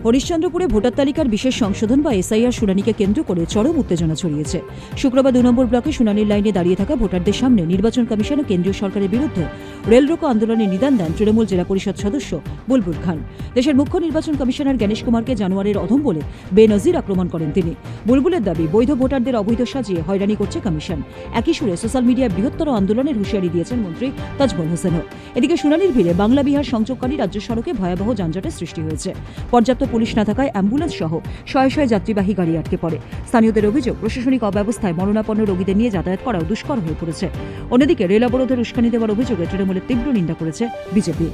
হরিশ্চন্দ্রপুরে voter তালিকার বিশেষ সংশোধন বা এসআইআর শুনানিকে কেন্দ্র করে চরম উত্তেজনা ছড়িয়েছে। শুক্রবার 2 নম্বর ব্লকে শুনানির লাইনে দাঁড়িয়ে থাকা ভোটারদের সামনে নির্বাচন কমিশন ও কেন্দ্রীয় সরকারের বিরুদ্ধে রেল রোকো আন্দোলনের নিদান দেন তৃণমূল জেলা পরিষদ সদস্য বুলবুল খান। দেশের মুখ্য নির্বাচন কমিশনার গণেশ কুমারকে জানুয়ারির অধম বলে বেনজির আক্রমণ করেন তিনি। বুলবুলের দাবি, বৈধ ভোটারদের অবৈধ সাজিয়ে হয়রানি করছে কমিশন। একই সুরে সোশ্যাল মিডিয়ায় বৃহত্তর আন্দোলনের হুঁশিয়ারি দিয়েছেন মন্ত্রী তাজমল হোসেনও। এদিকে শুনানির ভিড়ে বাংলা বিহার সংযোগকারী রাজ্য সড়কে ভয়াবহ যানজটের সৃষ্টি হয়েছে। পর্যাপ্ত পুলিশ না থাকায় অ্যাম্বুলেন্স সহ শয়ে শয়ে যাত্রীবাহী গাড়ি আটকে পড়ে। স্থানীয়দের অভিযোগ, প্রশাসনিক অব্যবস্থায় মরণাপন্ন রোগীদের নিয়ে যাতায়াত করাও দুষ্কর হয়ে পড়েছে। অন্যদিকে রেল অবরোধের উস্কানি দেওয়ার অভিযোগে তৃণমূলের তীব্র নিন্দা করেছে বিজেপি।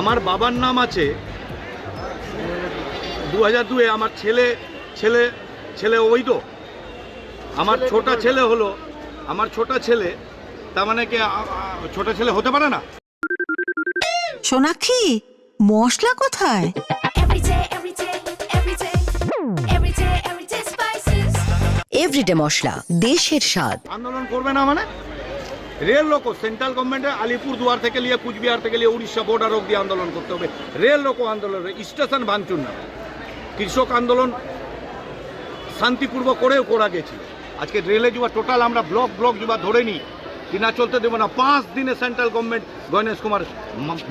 আমার বাবার নাম আছে 2002-এ, আমার ছেলে ছেলে ছেলে অবৈধ। আমার ছোটা ছেলে হলো, আমার ছোটা ছেলে, তার মানে কি ছোটা ছেলে হতে পারে না? সোনাক্ষী, মশলা কোথায়? এভরিডে মশলা, দেশের স্বাদ। আন্দোলন করবে না মানে? রেল লোকো সেন্ট্রাল গভর্নমেন্টের আলিপুর দুয়ার থেকে নিয়ে কুচবিহার থেকে নিয়ে উড়িষ্যা বর্ডার অব্দি আন্দোলন করতে হবে। রেল লোকো আন্দোলন, স্টেশন ভাঙচুর না। কৃষক আন্দোলন শান্তিপূর্বক করেও করা গেছিল। আজকে রেলে যুবা টোটাল আমরা ব্লক যুবা ধরে নিই, কিনা চলতে দেবো না। 5 দিনে সেন্ট্রাল গভর্নমেন্ট গণেশ কুমার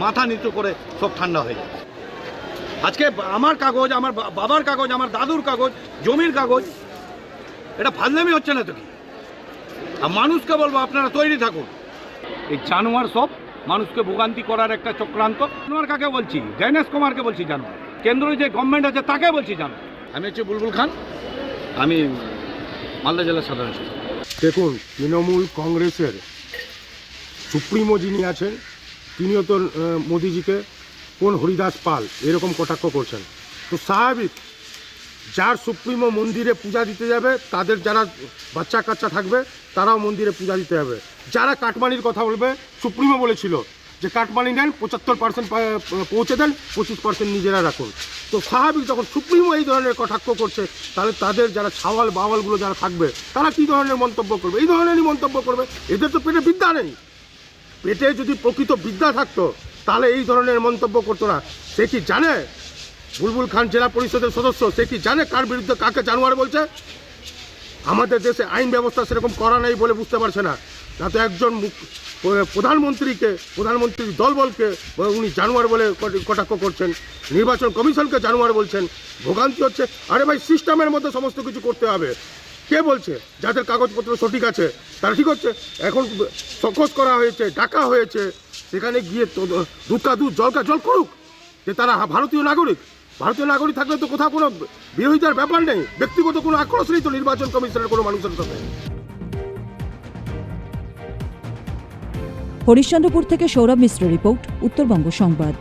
মাথা নিচু করে সব ঠান্ডা হয়ে যায়। আজকে আমার কাগজ, আমার বাবার কাগজ, আমার দাদুর কাগজ, জমির কাগজ, এটা ফাজলামি হচ্ছে না তো কি? আর মানুষকে বলবো আপনারা তৈরি থাকুন। এই জানোয়ার সব মানুষকে ভোগান্তি করার একটা চক্রান্ত। জানোয়ার কাকে বলছি? গণেশ কুমারকে বলছি জানোয়ার। কেন্দ্রে যে গভর্নমেন্ট আছে তাকে বলছি জানোয়ার। আমি হচ্ছে বুলবুল খান, আমি মালদা জেলার সাধারণ সম্পাদক। দেখুন, তৃণমূল কংগ্রেসের সুপ্রিমো যিনি আছেন তিনিও তো মোদিজিকে কোন হরিদাস পাল এরকম কটাক্ষ করছেন। তো স্বাভাবিক, যার সুপ্রিমো মন্দিরে পূজা দিতে যাবে তাদের যারা বাচ্চা কাচ্চা থাকবে তারাও মন্দিরে পূজা দিতে যাবে। যারা কাটমানির কথা বলবে, সুপ্রিমো বলেছিল যে কাটমানি নেন 75% পৌঁছে দেন, 25% নিজেরা রাখুন। তো স্বাভাবিক, যখন সুপ্রিমো এই ধরনের কটাক্ষ করছে তাহলে তাদের যারা ছাওয়াল বাওয়ালগুলো যারা থাকবে তারা কী ধরনের মন্তব্য করবে? এই ধরনেরই মন্তব্য করবে। এদের তো পেটে বিদ্যা নেই। পেটে যদি প্রকৃত বিদ্যা থাকতো তাহলে এই ধরনের মন্তব্য করতো না। সে কি জানে? বুলবুল খান জেলা পরিষদের সদস্য, সে কি জানে কার বিরুদ্ধে কাকে জানোয়ার বলছে? আমাদের দেশে আইন ব্যবস্থা সেরকম করা নেই বলে বুঝতে পারছে না। না তো একজন প্রধানমন্ত্রীর দলবলকে উনি জানোয়ার বলে কটাক্ষ করছেন, নির্বাচন কমিশনকে জানোয়ার বলছেন। ভোগান্তি হচ্ছে। আরে ভাই, সিস্টেমের মধ্যে সমস্ত কিছু করতে হবে। কে বলছে? যাদের কাগজপত্র সঠিক আছে তারা ঠিক হচ্ছে। এখন সকস করা হয়েছে, ডাকা হয়েছে, সেখানে গিয়ে দুধ কা দুধ, জল কা জল করুক, যে তারা ভারতীয় নাগরিক। ভারতীয় নাগরিক থাকলে তো কোথাও কোনো বিরোধিতার ব্যাপার নেই, ব্যক্তিগত কোনো আক্রোশ নেই তো নির্বাচন কমিশনের কোনো মানুষের সাথে। হরিশ্চন্দ্রপুর থেকে সৌরভ মিশ্র রিপোর্ট, উত্তরবঙ্গ সংবাদ।